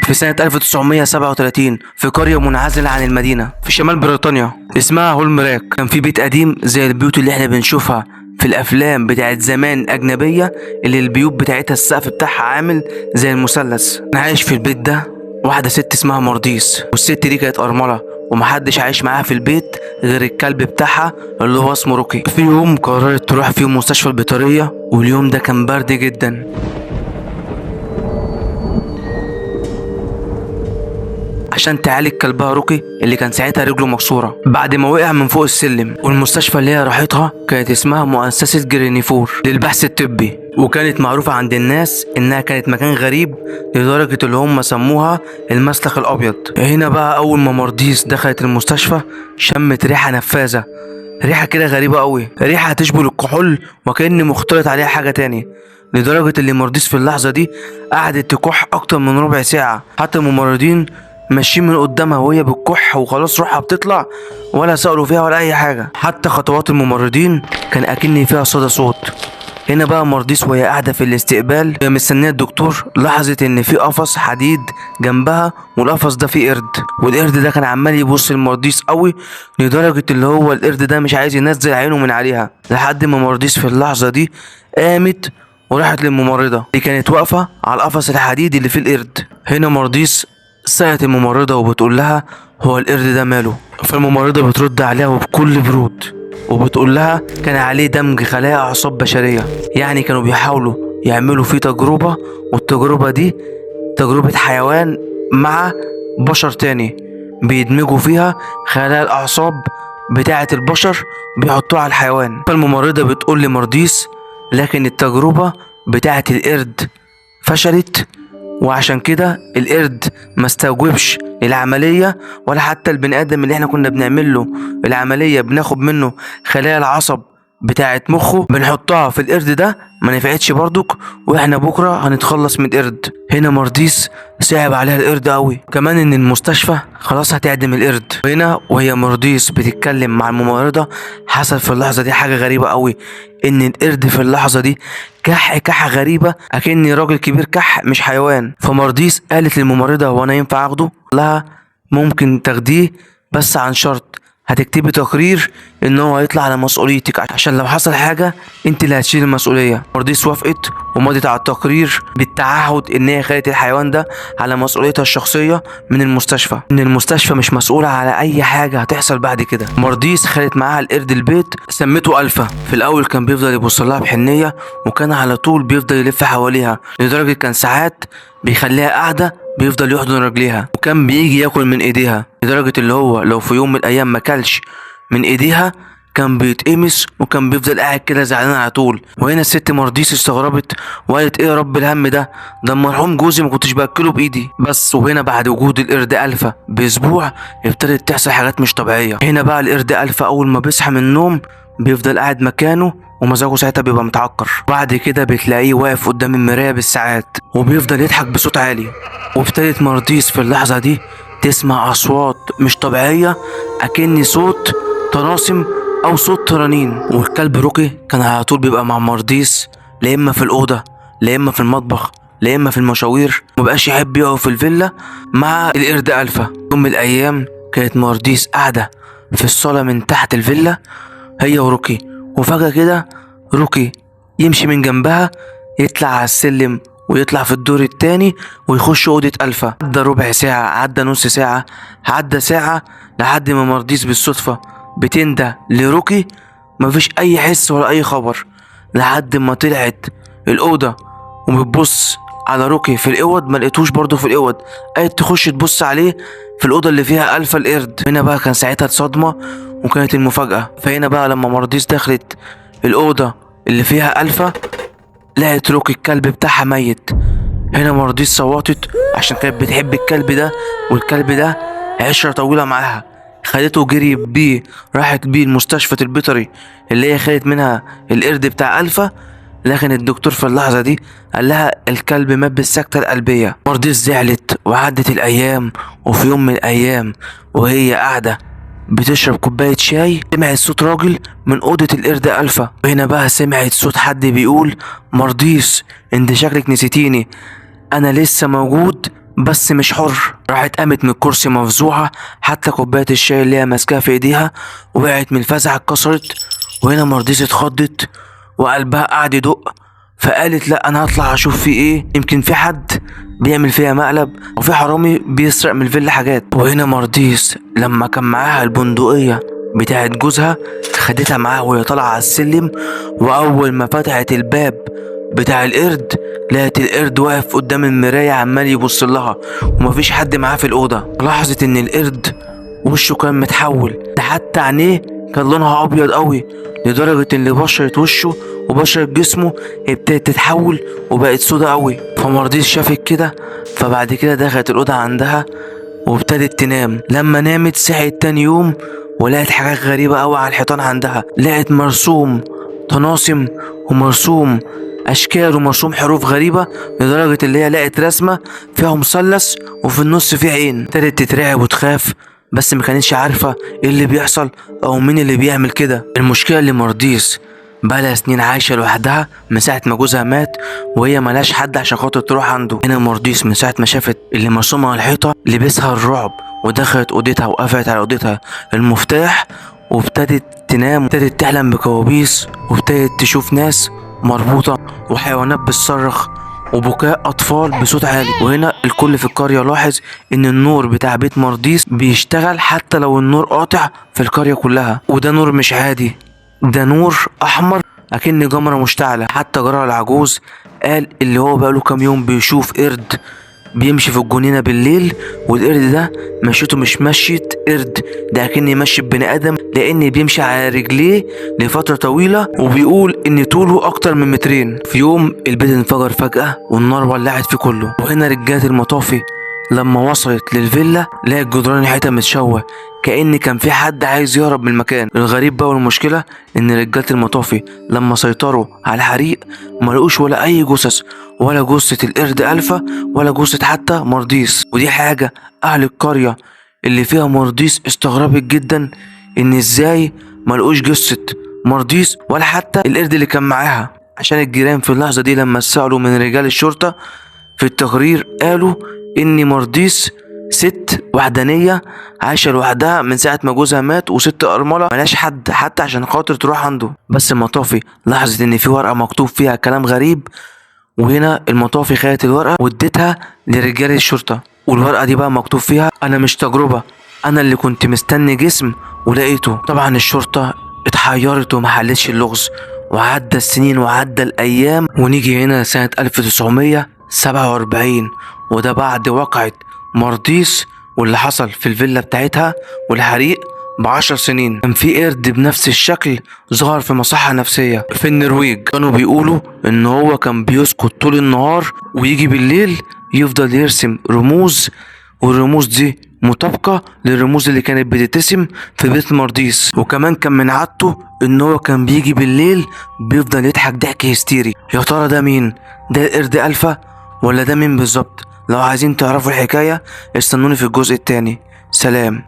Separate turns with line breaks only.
في سنة 1937 في قرية منعزلة عن المدينة في شمال بريطانيا اسمها هولمراك. كان في بيت قديم زي البيوت اللي احنا بنشوفها في الافلام بتاعت زمان الاجنبية، اللي البيوت بتاعتها السقف بتاعها عامل زي المثلث. كان عايش في البيت ده واحدة ست اسمها مرديس، والست دي كانت أرملة ومحدش عايش معاها في البيت غير الكلب بتاعها اللي هو اسمه روكي. في يوم قررت تروح فيه مستشفى البيطرية، واليوم ده كان برد جدا عشان تعالج كلبها روكي اللي كان ساعتها رجله مكسورة بعد ما وقع من فوق السلم. والمستشفى اللي هي راحتها كانت اسمها مؤسسة جرينيفور للبحث الطبي، وكانت معروفة عند الناس انها كانت مكان غريب لدرجة اللي هم سموها المسلخ الابيض. هنا بقى اول ما مرديس دخلت المستشفى شمت ريحة نفاذة، ريحة كده غريبة قوي، ريحة تشبه الكحول وكأن مختلط عليها حاجة تانية، لدرجة اللي مرديس في اللحظة دي قعدت تكح اكتر من ربع ساعة. حتى الممرضين ماشيين من قدامها وهي بتكح وخلاص روحها بتطلع، ولا سألوا فيها ولا اي حاجة. حتى خطوات الممرضين كان اكن فيها صدى صوت. هنا بقى مرديس وهي قاعدة في الاستقبال وهي مستنية الدكتور لاحظت ان في قفص حديد جنبها، والقفص ده فيه قرد، والقرد ده كان عمال يبص لمرديس قوي لدرجة اللي هو القرد ده مش عايز ينزل عينه من عليها، لحد ما مرديس في اللحظة دي قامت وراحت للممرضة اللي كانت واقفة على القفص الحديد اللي فيه القرد. هنا مرديس سألت الممرضة وبتقول لها هو القرد ده ماله؟ فالممرضة بترد عليها وبكل برود وبتقول لها كان عليه دمج خلايا أعصاب بشرية، يعني كانوا بيحاولوا يعملوا فيه تجربة، والتجربة دي تجربة حيوان مع بشر تاني بيدمجوا فيها خلايا الأعصاب بتاعة البشر بيحطوها على الحيوان. فالممرضة بتقول لمرديس لكن التجربة بتاعة القرد فشلت، وعشان كده القرد ما استوجبش العملية، ولا حتى البني ادم اللي احنا كنا بنعمل له العملية بناخد منه خلايا العصب بتاعة مخه بنحطها في القرد ده ما نفعتش برضك، واحنا بكرة هنتخلص من القرد. هنا مرديس صعب عليها القرد قوي، كمان ان المستشفى خلاص هتعدم القرد. هنا وهي مرديس بتتكلم مع الممرضة حصل في اللحظة دي حاجة غريبة قوي، ان القرد في اللحظة دي كحة غريبة اكني راجل كبير كح مش حيوان. فمرديس قالت للممرضة هو انا ينفع اخده؟ لها ممكن تاخديه بس عن شرط هتكتبي تقرير ان هو هيطلع على مسؤوليتك، عشان لو حصل حاجة انت اللي هتشيل المسؤولية. مرديس وافقت ومضت على التقرير بالتعهد ان هي خدت الحيوان ده على مسؤوليتها الشخصية من المستشفى، ان المستشفى مش مسؤولة على اي حاجة هتحصل بعد كده. مرديس خدت معاها القرد البيت سمته الفا. في الاول كان بيفضل يبص لها بحنية وكان على طول بيفضل يلف حواليها، لدرجة كان ساعات بيخليها قاعدة بيفضل يحضن رجليها، وكان بيجي ياكل من ايديها، لدرجة اللي هو لو في يوم من الايام ما كلش من ايديها كان بيتقمص وكان بيفضل قاعد كده زعلان على طول. وهنا الست مرديس استغربت وقالت ايه يا رب الهم ده مرحوم جوزي ما كنتش باكله بايدي بس. وهنا بعد وجود القرد الفا باسبوع ابتدت تحصل حاجات مش طبيعية. هنا بقى القرد الفا اول ما بيصحى من النوم بيفضل قاعد مكانه ومزاجه ساعتها بيبقى متعكر، بعد كده بتلاقيه واقف قدام المراية بالساعات وبيفضل يضحك بصوت عالي. وابتدت مرديس في اللحظة دي تسمع أصوات مش طبيعية أكن صوت طلاسم أو صوت ترانين. والكلب روكي كان على طول بيبقى مع مرديس، لا إما في الأوضة لا إما في المطبخ لا إما في المشاوير، مبقاش يحب يقف في الفيلا مع القرد ألفا. يوم من الأيام كانت مرديس قاعدة في الصالة من تحت الفيلا هي وروكي، وفجأة كده روكي يمشي من جنبها يطلع على السلم ويطلع في الدور التاني ويخش أوضة ألفا. عدى ربع ساعة، عدى نص ساعة، عدى ساعة، لحد ما مرديس بالصدفة بتنده لروكي مفيش أي حس ولا أي خبر، لحد ما طلعت الأوضة وبتبص على روكي في الأوض ما لقيتوش برضه في الأوض، قالت تخش تبص عليه في الأوضة اللي فيها ألفا القرد. هنا بقى كان ساعتها الصدمة وكانت المفاجأة. فهنا بقى لما مرديس دخلت الأوضة اللي فيها ألفا لقيت روكي الكلب بتاعها ميت. هنا مرديس صوتت عشان كانت بتحب الكلب ده، والكلب ده عشرة طويلة معاها، خدته وجري بيه راحت بيه المستشفى البيطري اللي هي خدت منها القرد بتاع ألفا. لكن الدكتور في اللحظة دي قال لها الكلب مات بالسكتة القلبية. مرديس زعلت وعدت الأيام، وفي يوم من الأيام وهي قاعدة بتشرب كوباية شاي سمعت صوت راجل من أوضة القرد ألفا. وهنا بقى سمعت صوت حد بيقول مرديس انت شكلك نسيتيني، أنا لسه موجود بس مش حر. راحت قامت من الكرسي مفزوعة، حتى كوباية الشاي اللي هي ماسكاها في ايديها وقعت من الفزع اتكسرت. وهنا مرديس اتخضت وقلبها قعد يدق، فقالت لا انا هطلع اشوف في ايه، يمكن في حد بيعمل فيها مقلب وفي حرامي بيسرق من الفيلا حاجات. وهنا مرديس لما كان معاها البندقية بتاعت جوزها خدتها معاها وهي طالعة على السلم، واول ما فتحت الباب بتاع القرد لقت القرد واقف قدام المراية عمال يبص لها ومفيش حد معاه في الأوضة. لاحظت إن القرد وشه كان متحول، ده حتى عينيه كان لونها أبيض قوي، لدرجة إن بشرة وشه وبشرة جسمه ابتدت تتحول وبقت سودا قوي. فمرضيش شافت كده، فبعد كده دخلت الأوضة عندها وابتدت تنام. لما نامت صحيت تاني يوم ولقت حاجات غريبة قوي على الحيطان عندها، لقت مرسوم طلاسم ومرسوم اشكال ومرسوم حروف غريبة، لدرجة اللي هي لقت رسمة فيها مثلث وفي النص فيه عين. ابتدت تترعب وتخاف، بس ما كانتش عارفة ايه اللي بيحصل او مين اللي بيعمل كده. المشكلة اللي مرديس بقالها سنين عايشة لوحدها من ساعة ما جوزها مات، وهي ملاش حد عشان خاطر تروح عنده. هنا مرديس من ساعة ما شافت اللي مرسوم على الحيطة لبسها الرعب ودخلت اوضتها وقفلت على اوضتها المفتاح، وابتدت تنام وابتدت تحلم بكوابيس، وابتدت تشوف ناس مربوطة وحيوانات بتصرخ وبكاء أطفال بصوت عالي. وهنا الكل في القرية لاحظ إن النور بتاع بيت مرديس بيشتغل حتى لو النور قاطع في القرية كلها، وده نور مش عادي، ده نور أحمر أكن جمرة مشتعلة. حتى جارها العجوز قال اللي هو بقاله كام يوم بيشوف قرد بيمشي في الجنينة بالليل، والقرد ده مشيته مش مشية قرد، ده أكن مشي بني آدم، لأن بيمشي على رجليه لفترة طويلة، وبيقول إن طوله أكتر من مترين. في يوم البيت انفجر فجأة والنار ولعت فيه كله. وهنا رجالة المطافي لما وصلت للفيلا لقت جدران ريحتها متشوه، كأن كان في حد عايز يهرب من المكان. الغريب بقى والمشكلة ان رجالة المطافي لما سيطروا على الحريق ما لقوش ولا اي جثث، ولا جثة القرد الفا ولا جثة حتى مرديس. ودي حاجة اهل القرية اللي فيها مرديس استغربت جدا، ان ازاي ما لقوش جثة مرديس ولا حتى القرد اللي كان معاها. عشان الجيران في اللحظة دي لما سألوا من رجال الشرطة في التقرير قالوا ان مرديس ست وحدانية عايشة لوحدها من ساعة ما جوزها مات، وست أرملة ملاش حد حتى عشان خاطر تروح عنده. بس المطافي لاحظت ان في ورقة مكتوب فيها كلام غريب، وهنا المطافي خدت الورقة وادتها لرجال الشرطة، والورقة دي بقى مكتوب فيها انا مش تجربة، انا اللي كنت مستني جسم ولقيته. طبعا الشرطة اتحيرت ومحلتش اللغز، وعدى السنين وعدى الايام، ونيجي هنا سنة 1947 وده بعد وقعة مرديس واللي حصل في الفيلا بتاعتها والحريق ب10 سنين. كان في قرد بنفس الشكل ظهر في مصحة نفسية في النرويج، كانوا بيقولوا ان هو كان بيسكت طول النهار ويجي بالليل يفضل يرسم رموز، والرموز دي مطابقة للرموز اللي كانت بتترسم في بيت مرديس. وكمان كان من عادته ان هو كان بيجي بالليل بيفضل يضحك ضحك هستيري. يا ترى ده مين؟ ده القرد الفا ولا ده مين بالظبط؟ لو عايزين تعرفوا الحكاية استنوني في الجزء التاني. سلام.